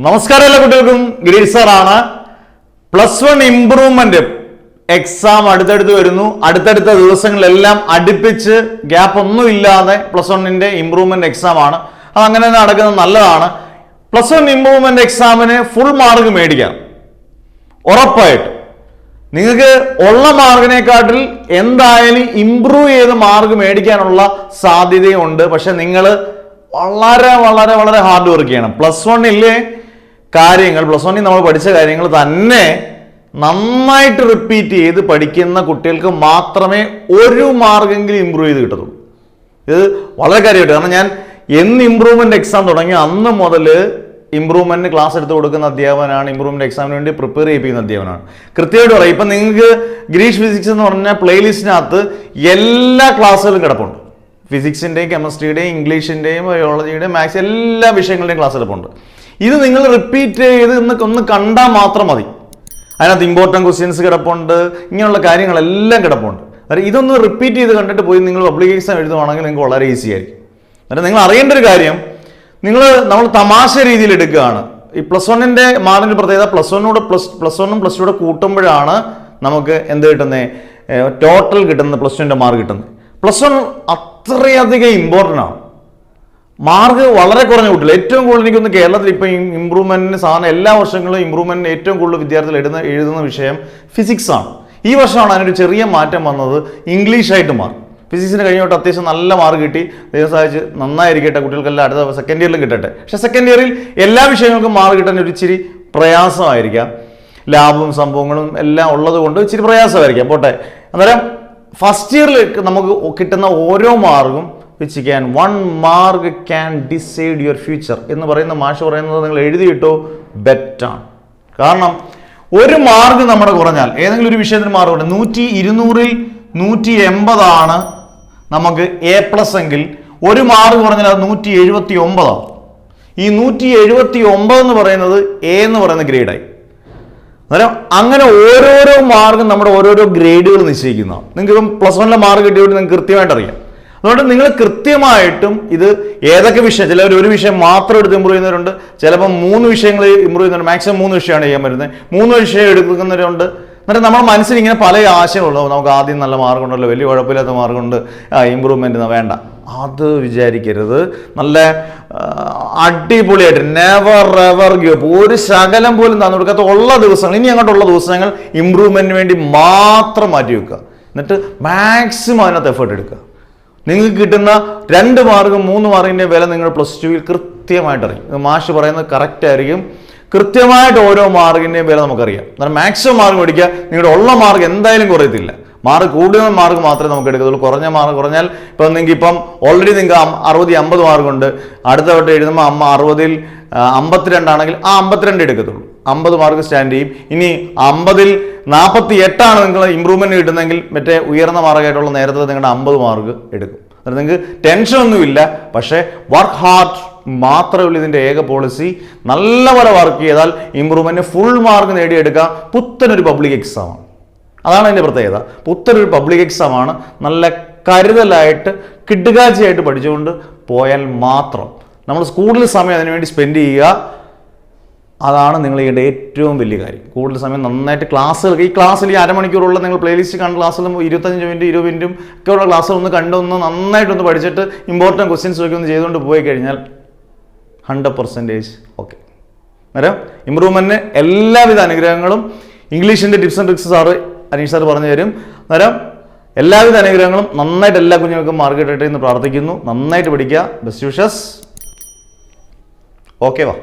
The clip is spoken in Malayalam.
നമസ്കാരം എല്ലാ കുട്ടികൾക്കും. ഗിരീഷ് സാറാണ്. +1 ഇംപ്രൂവ്മെന്റ് എക്സാം അടുത്തടുത്ത് വരുന്നു. അടുത്തടുത്ത ദിവസങ്ങളെല്ലാം അടുപ്പിച്ച് ഗ്യാപ്പ് ഒന്നും ഇല്ലാതെ +1 ഇംപ്രൂവ്മെന്റ് എക്സാം ആണ്. അത് അങ്ങനെ തന്നെ നടക്കുന്നത് നല്ലതാണ്. +1 ഇംപ്രൂവ്മെന്റ് എക്സാമിന് ഫുൾ മാർക്ക് മേടിക്കാം. ഉറപ്പായിട്ട് നിങ്ങൾക്ക് ഉള്ള മാർക്കിനെക്കാട്ടിൽ എന്തായാലും ഇംപ്രൂവ് ചെയ്ത് മാർക്ക് മേടിക്കാനുള്ള സാധ്യതയുണ്ട്. പക്ഷെ നിങ്ങൾ വളരെ വളരെ വളരെ ഹാർഡ് വർക്ക് ചെയ്യണം. +1 കാര്യങ്ങൾ +1 നമ്മൾ പഠിച്ച കാര്യങ്ങൾ തന്നെ നന്നായിട്ട് റിപ്പീറ്റ് ചെയ്ത് പഠിക്കുന്ന കുട്ടികൾക്ക് മാത്രമേ ഒരു മാർക്കെങ്കിലും ഇമ്പ്രൂവ് ചെയ്ത് കിട്ടത്തുള്ളൂ. ഇത് വളരെ കാര്യമായിട്ട്, കാരണം ഞാൻ എന്ന് ഇംപ്രൂവ്മെന്റ് എക്സാം തുടങ്ങി അന്ന് മുതൽ ഇംപ്രൂവ്മെന്റ് ക്ലാസ് എടുത്ത് കൊടുക്കുന്ന അധ്യാപകനാണ്. ഇംപ്രൂവ്മെന്റ് എക്സാമിന് വേണ്ടി പ്രിപ്പയർ ചെയ്യിപ്പിക്കുന്ന അധ്യാപകനാണ്. കൃത്യമായിട്ട് പറയും. ഇപ്പം നിങ്ങൾക്ക് ഗിരീഷ് ഫിസിക്സ് എന്ന് പറഞ്ഞ പ്ലേലിസ്റ്റിനകത്ത് എല്ലാ ക്ലാസ്സുകളും കിടപ്പുണ്ട്. ഫിസിക്സിൻ്റെയും കെമിസ്ട്രിയുടെയും ഇംഗ്ലീഷിൻ്റെയും ബയോളജിയുടെയും മാത്സ് എല്ലാ വിഷയങ്ങളുടെയും ക്ലാസ് കിടപ്പുണ്ട്. ഇത് നിങ്ങൾ റിപ്പീറ്റ് ചെയ്ത് ഒന്ന് കണ്ടാൽ മാത്രം മതി. അതിനകത്ത് ഇമ്പോർട്ടൻറ്റ് ക്വസ്റ്റ്യൻസ് കിടപ്പുണ്ട്, ഇങ്ങനെയുള്ള കാര്യങ്ങളെല്ലാം കിടപ്പുണ്ട്. അതായത് ഇതൊന്ന് റിപ്പീറ്റ് ചെയ്ത് കണ്ടിട്ട് പോയി നിങ്ങൾ പബ്ലിക് എക്സാം എഴുതുവാണെങ്കിൽ നിങ്ങൾക്ക് വളരെ ഈസി ആയിരിക്കും. അതായത് നിങ്ങൾ അറിയേണ്ട ഒരു കാര്യം, നമ്മൾ തമാശ രീതിയിൽ എടുക്കുകയാണ്. ഈ +1 മാർക്കിൻ്റെ പ്രത്യേകത +1 +2 കൂട്ടുമ്പോഴാണ് നമുക്ക് എന്ത് കിട്ടുന്നത്, ടോട്ടൽ കിട്ടുന്നത് +2 മാർക്ക് കിട്ടുന്നത്. +1 അത്രയധികം ഇമ്പോർട്ടൻ്റ് ആണ്. മാർക്ക് വളരെ കുറഞ്ഞ കുട്ടികൾ ഏറ്റവും കൂടുതൽ എനിക്കൊന്ന് കേരളത്തിൽ ഇപ്പം ഇംപ്രൂവ്മെന്റിന് സാധാരണ എല്ലാ വർഷങ്ങളും ഇംപ്രൂവ്മെന്റിന് ഏറ്റവും കൂടുതൽ വിദ്യാർത്ഥികൾ എഴുതുന്ന വിഷയം ഫിസിക്സ് ആണ്. ഈ വർഷമാണ് അതിനൊരു ചെറിയ മാറ്റം വന്നത്. ഇംഗ്ലീഷായിട്ട് മാറി. ഫിസിക്സിന് കഴിഞ്ഞോട്ട് അത്യാവശ്യം നല്ല മാർക്ക് കിട്ടി. ദൈവം സഹായിച്ച് നന്നായിരിക്കട്ടെ, കുട്ടികൾക്കെല്ലാം അടുത്ത സെക്കൻഡ് ഇയറിലും കിട്ടട്ടെ. പക്ഷെ സെക്കൻഡ് ഇയറിൽ എല്ലാ വിഷയങ്ങൾക്കും മാർക്ക് കിട്ടാൻ ഒരു ഇച്ചിരി പ്രയാസമായിരിക്കാം. ലാബും സംഭവങ്ങളും എല്ലാം ഉള്ളത് കൊണ്ട് ഇച്ചിരി പ്രയാസമായിരിക്കാം. പോട്ടെ. അന്നേരം ഫസ്റ്റ് ഇയറിൽ നമുക്ക് കിട്ടുന്ന ഓരോ മാർക്കും which can 1 mark can decide your future എന്ന് പറയുന്ന മാഷ് പറയുന്നത് നിങ്ങൾ എഴുതിയിട്ടോ ബെറ്റാണ്. കാരണം ഒരു മാർക്ക് നമ്മുടെ കുറഞ്ഞാൽ ഏതെങ്കിലും ഒരു വിഷയത്തിന് മാർക്ക് കുറഞ്ഞാൽ 100, 200ൽ 180 നമുക്ക് A+ എങ്കിൽ ഒരു മാർക്ക് കുറഞ്ഞാൽ അത് 179 ഈ 179 എന്ന് പറയുന്നത് A എന്ന് പറയുന്ന ഗ്രേഡായി. അന്നേരം അങ്ങനെ ഓരോരോ മാർക്കും നമ്മുടെ ഓരോരോ ഗ്രേഡുകൾ നിശ്ചയിക്കുന്നതാണ്. നിങ്ങൾക്ക് ഇപ്പം +1 മാർക്ക് കിട്ടിയോട്ട് നിങ്ങൾക്ക് കൃത്യമായിട്ട് അറിയാം. അതുകൊണ്ട് നിങ്ങൾ കൃത്യമായിട്ടും ഇത് ഏതൊക്കെ വിഷയം, ചിലവർ ഒരു വിഷയം മാത്രം എടുത്ത് ഇമ്പ്രൂവ് ചെയ്യുന്നവരുണ്ട്, ചിലപ്പോൾ 3 വിഷയങ്ങൾ ഇമ്പ്രൂവ് ചെയ്യുന്നവരുണ്ട്. മാക്സിമം 3 വിഷയമാണ് ചെയ്യാൻ പറ്റുന്നത്. 3 വിഷയം എടുക്കുന്നവരുണ്ട്. എന്നിട്ട് നമ്മുടെ മനസ്സിൽ ഇങ്ങനെ പല ആശയങ്ങളുണ്ടാവും. നമുക്ക് ആദ്യം നല്ല മാർക്കുണ്ടല്ലോ, വലിയ കുഴപ്പമില്ലാത്ത മാർക്കുണ്ട്, ഇമ്പ്രൂവ്മെൻറ്റ് വേണ്ട. അത് വിചാരിക്കരുത്. നല്ല അടിപൊളിയായിട്ട് നെവർ എവർ ഗിവ് അപ്പ്, ഒരു ശകലം പോലും തന്നു കൊടുക്കാത്ത ഉള്ള ദിവസങ്ങൾ, ഇനി അങ്ങോട്ടുള്ള ദിവസങ്ങൾ ഇമ്പ്രൂവ്മെൻറ്റിന് വേണ്ടി മാത്രം മാറ്റി വെക്കുക. എന്നിട്ട് മാക്സിമം അതിനകത്ത് എഫേർട്ട് എടുക്കുക. നിങ്ങൾക്ക് കിട്ടുന്ന 2 മാർക്കും 3 മാർക്കിൻ്റെ വില നിങ്ങൾ +2 കൃത്യമായിട്ട് അറിയും. മാഷ് പറയുന്നത് കറക്റ്റ് ആയിരിക്കും. കൃത്യമായിട്ട് ഓരോ മാർക്കിൻ്റെയും വില നമുക്കറിയാം. എന്നാൽ മാക്സിമം മാർക്ക് മേടിക്കുക. നിങ്ങളുടെ ഉള്ള മാർക്ക് എന്തായാലും കുറയത്തില്ല. മാർക്ക് കൂടുതൽ മാർക്ക് മാത്രമേ നമുക്ക് എടുക്കത്തുള്ളൂ. കുറഞ്ഞ മാർക്ക് കുറഞ്ഞാൽ ഇപ്പം നിങ്ങൾക്ക് ഓൾറെഡി നിങ്ങൾക്ക് 60-50 മാർക്കുണ്ട്. അടുത്ത വട്ടം എഴുതുമ്പോൾ 60ൽ 52 ആണെങ്കിൽ ആ 52 എടുക്കത്തുള്ളൂ. 50 മാർക്ക് സ്റ്റാൻഡ് ചെയ്യും. ഇനി 50ൽ 48 നിങ്ങൾ ഇമ്പ്രൂവ്മെന്റ് കിട്ടുന്നെങ്കിൽ മറ്റേ ഉയർന്ന മാർക്കായിട്ടുള്ള നേരത്തെ നിങ്ങളുടെ 50 മാർക്ക് എടുക്കും. അതായത് നിങ്ങൾക്ക് ടെൻഷനൊന്നുമില്ല. പക്ഷേ വർക്ക് ഹാർഡ് മാത്രമേ ഉള്ളൂ ഇതിൻ്റെ ഏക പോളിസി. നല്ലപോലെ വർക്ക് ചെയ്താൽ ഇമ്പ്രൂവ്മെന്റ് ഫുൾ മാർക്ക് നേടിയെടുക്കാം. പുത്തനൊരു പബ്ലിക് എക്സാമാണ്. അതാണ് അതിൻ്റെ പ്രത്യേകത. പുത്തനൊരു പബ്ലിക് എക്സാമാണ്. നല്ല കരുതലായിട്ട് കിടുകാച്ചിയായിട്ട് പഠിച്ചുകൊണ്ട് പോയാൽ മാത്രം. നമ്മൾ കൂടുതൽ സമയം അതിനുവേണ്ടി സ്പെൻഡ് ചെയ്യുക. അതാണ് നിങ്ങൾ ചെയ്യേണ്ട ഏറ്റവും വലിയ കാര്യം. കൂടുതൽ സമയം നന്നായിട്ട് ക്ലാസ്സുകൾ, ഈ ക്ലാസ്സിൽ ഈ അരമണിക്കൂറുള്ള നിങ്ങൾ പ്ലേലിസ്റ്റ് കണ്ട ക്ലാസ്സിലും 25 മിനിറ്റ് 20 മിനിറ്റും ഒക്കെ ഉള്ള ക്ലാസ്സുകൾ ഒന്ന് കണ്ടൊന്ന് നന്നായിട്ടൊന്ന് പഠിച്ചിട്ട് ഇമ്പോർട്ടൻറ്റ് ക്വസ്റ്റ്യൻസ് ഒക്കെ ഒന്ന് ചെയ്തുകൊണ്ട് പോയി കഴിഞ്ഞാൽ 100% ഓക്കെ. അന്നേരം ഇമ്പ്രൂവ്മെൻറ്റിന് എല്ലാവിധ അനുഗ്രഹങ്ങളും ഇംഗ്ലീഷിൻ്റെ tips and tricks sir Aneesh sir പറഞ്ഞു തരും. അന്നേരം എല്ലാവിധ അനുഗ്രഹങ്ങളും. നന്നായിട്ട് എല്ലാ കുഞ്ഞുങ്ങൾക്കും മാർക്ക് കിട്ടട്ടെ എന്ന് പ്രാർത്ഥിക്കുന്നു. നന്നായിട്ട് പഠിക്കുക. Best wishes. ഓക്കെ വാ.